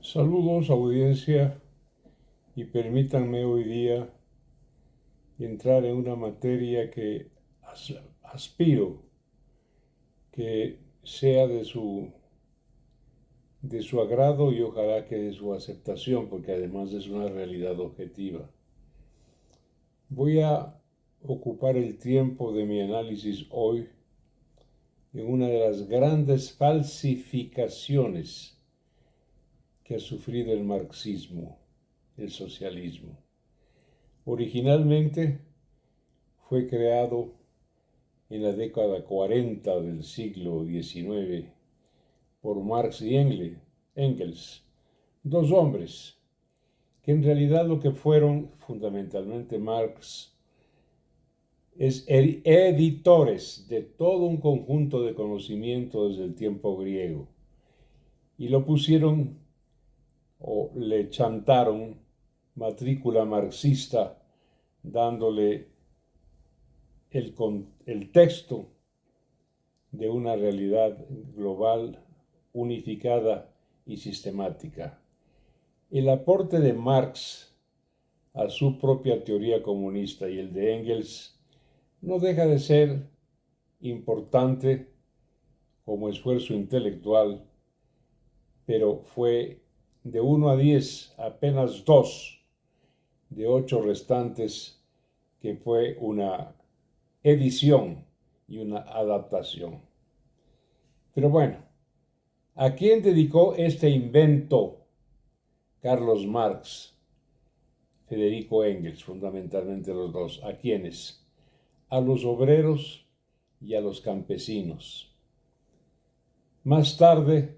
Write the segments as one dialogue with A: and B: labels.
A: Saludos audiencia y permítanme hoy día entrar en una materia que aspiro que sea de su agrado y ojalá que de su aceptación, porque además es una realidad objetiva. Voy a ocupar el tiempo de mi análisis hoy en una de las grandes falsificaciones que ha sufrido el marxismo, el socialismo. Originalmente fue creado en la década 40 del siglo XIX por Marx y Engels, dos hombres que en realidad lo que fueron fundamentalmente Marx es editores de todo un conjunto de conocimientos desde el tiempo griego y lo pusieron o le chantaron matrícula marxista dándole el texto de una realidad global, unificada y sistemática. El aporte de Marx a su propia teoría comunista y el de Engels no deja de ser importante como esfuerzo intelectual, pero fue de 1 a 10 apenas 2 de 8 restantes que fue una edición y una adaptación. Pero bueno, ¿a quién dedicó este invento Carlos Marx, Federico Engels, fundamentalmente los dos? ¿A quiénes? A los obreros y a los campesinos. Más tarde,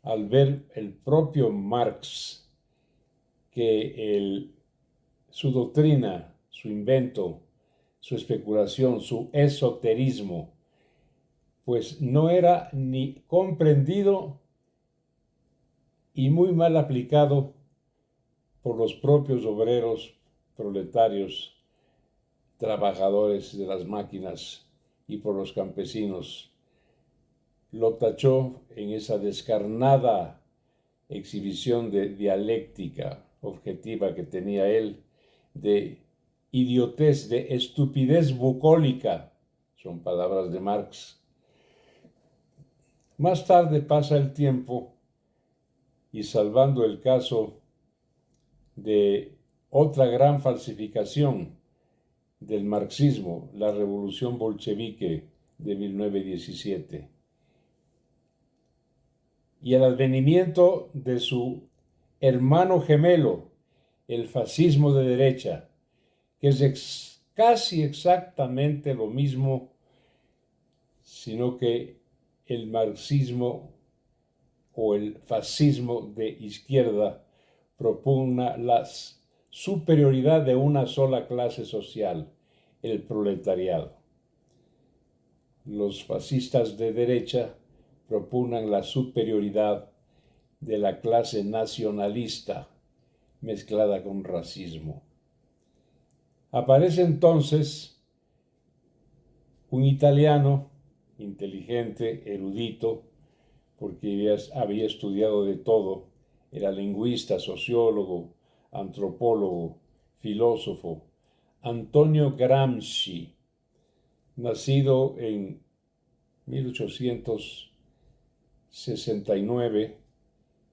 A: al ver el propio Marx que su doctrina, su invento, su especulación, su esoterismo, pues no era ni comprendido y muy mal aplicado por los propios obreros, proletarios, trabajadores de las máquinas y por los campesinos. Lo tachó en esa descarnada exhibición de dialéctica objetiva que tenía él, de idiotez, de estupidez bucólica, son palabras de Marx. Más tarde pasa el tiempo y salvando el caso de otra gran falsificación del marxismo, la revolución bolchevique de 1917, y el advenimiento de su hermano gemelo, el fascismo de derecha, que es casi exactamente lo mismo, sino que el marxismo o el fascismo de izquierda propugna la superioridad de una sola clase social, el proletariado. Los fascistas de derecha propugnan la superioridad de la clase nacionalista mezclada con racismo. Aparece entonces un italiano inteligente, erudito, porque había estudiado de todo, era lingüista, sociólogo, antropólogo, filósofo, Antonio Gramsci, nacido en 1869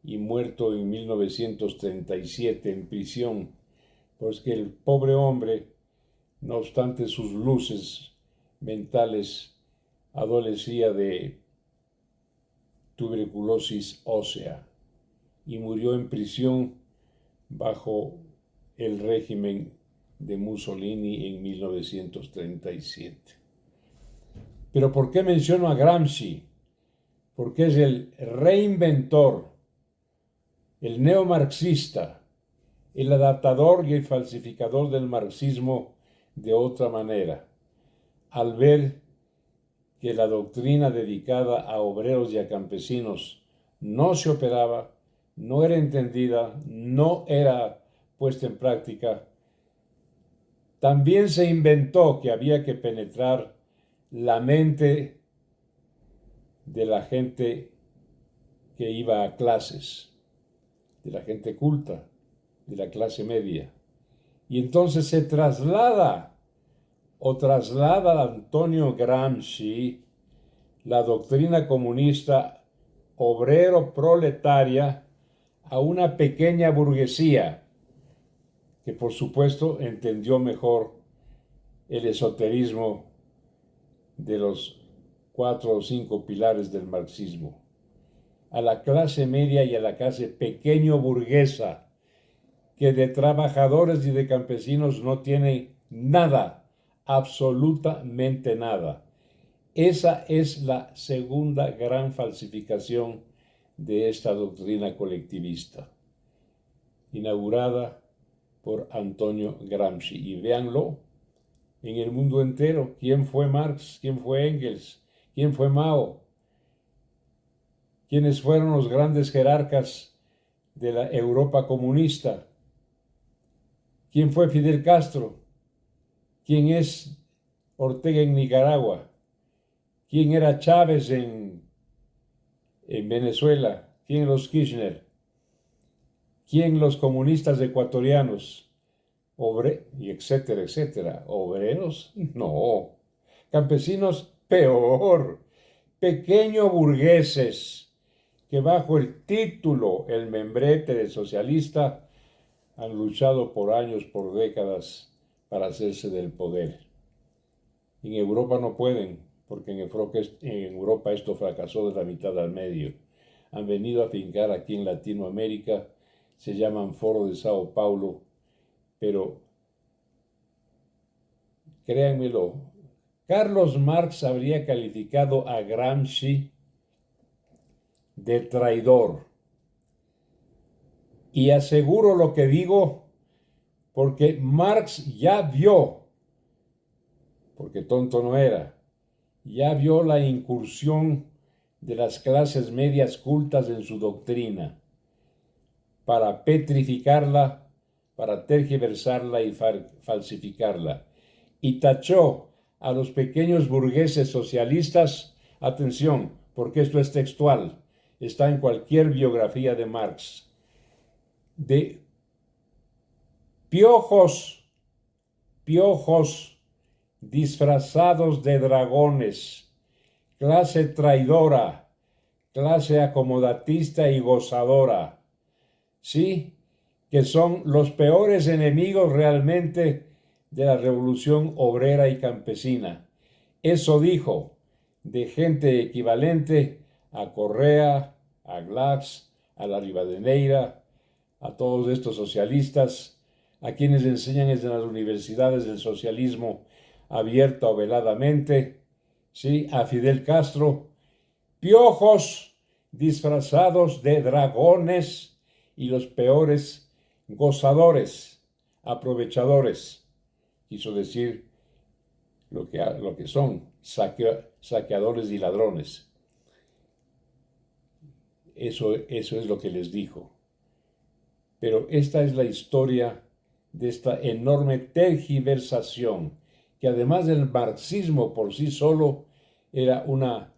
A: y muerto en 1937 en prisión, pues que el pobre hombre, no obstante sus luces mentales, adolecía de tuberculosis ósea y murió en prisión bajo el régimen de Mussolini en 1937. Pero ¿por qué menciono a Gramsci? Porque es el reinventor, el neomarxista, el adaptador y el falsificador del marxismo de otra manera, al ver que la doctrina dedicada a obreros y a campesinos no se operaba, no era entendida, no era puesta en práctica. También se inventó que había que penetrar la mente de la gente que iba a clases. de la gente culta, de la clase media. Y entonces se traslada a Antonio Gramsci la doctrina comunista obrero proletaria a una pequeña burguesía que por supuesto entendió mejor el esoterismo de los 4 o 5 pilares del marxismo. A la clase media y a la clase pequeño burguesa, que de trabajadores y de campesinos no tienen nada, absolutamente nada. Esa es la segunda gran falsificación de esta doctrina colectivista, inaugurada por Antonio Gramsci. Y véanlo en el mundo entero. ¿Quién fue Marx? ¿Quién fue Engels? ¿Quién fue Mao? ¿Quiénes fueron los grandes jerarcas de la Europa comunista? ¿Quién fue Fidel Castro? ¿Quién es Ortega en Nicaragua? ¿Quién era Chávez en Venezuela? ¿Quién los Kirchner? ¿Quién los comunistas ecuatorianos? Y etcétera, etcétera. ¿Obreros? No. Campesinos, peor. Pequeños burgueses que bajo el título, el membrete de socialista, han luchado por años, por décadas, para hacerse del poder. En Europa no pueden, porque en Europa esto fracasó de la mitad al medio. Han venido a fincar aquí en Latinoamérica, se llaman Foro de Sao Paulo, pero créanmelo, Carlos Marx habría calificado a Gramsci de traidor. Y aseguro lo que digo porque Marx ya vio, porque tonto no era, ya vio la incursión de las clases medias cultas en su doctrina para petrificarla, para tergiversarla y falsificarla. Y tachó a los pequeños burgueses socialistas, atención, porque esto es textual, está en cualquier biografía de Marx, de piojos disfrazados de dragones, clase traidora, clase acomodatista y gozadora, ¿sí? Que son los peores enemigos realmente de la revolución obrera y campesina. Eso dijo de gente equivalente a Correa, a Glass, a la Rivadeneira, a todos estos socialistas, a quienes enseñan desde las universidades del socialismo abierta o veladamente, ¿sí? A Fidel Castro, piojos disfrazados de dragones y los peores gozadores, aprovechadores, quiso decir lo que son, saqueadores y ladrones. Eso es lo que les dijo. Pero esta es la historia de esta enorme tergiversación, que además del marxismo por sí solo era una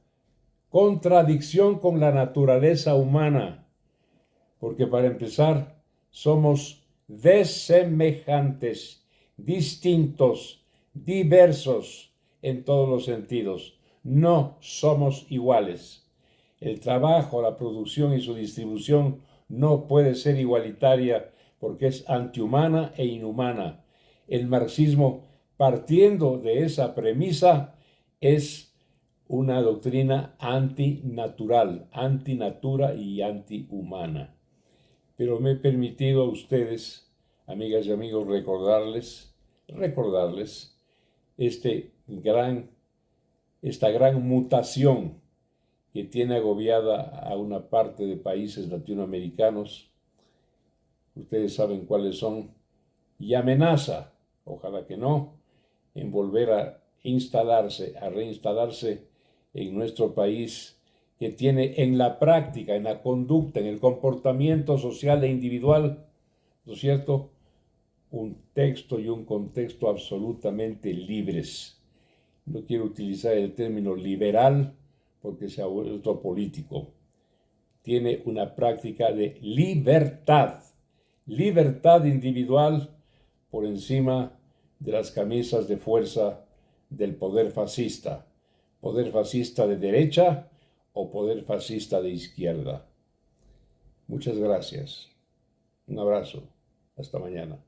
A: contradicción con la naturaleza humana, porque para empezar somos desemejantes, distintos, diversos en todos los sentidos. No somos iguales. El trabajo, la producción y su distribución no puede ser igualitaria porque es antihumana e inhumana. El marxismo, partiendo de esa premisa, es una doctrina antinatural, antinatura y antihumana. Pero me he permitido a ustedes, amigas y amigos, recordarles esta gran mutación que tiene agobiada a una parte de países latinoamericanos. Ustedes saben cuáles son, y amenaza, ojalá que no, en volver a reinstalarse en nuestro país, que tiene en la práctica, en la conducta, en el comportamiento social e individual, ¿no es cierto?, un texto y un contexto absolutamente libres. No quiero utilizar el término liberal porque se ha vuelto político. tiene una práctica de libertad, libertad individual por encima de las camisas de fuerza del poder fascista de derecha o poder fascista de izquierda. Muchas gracias. Un abrazo. Hasta mañana.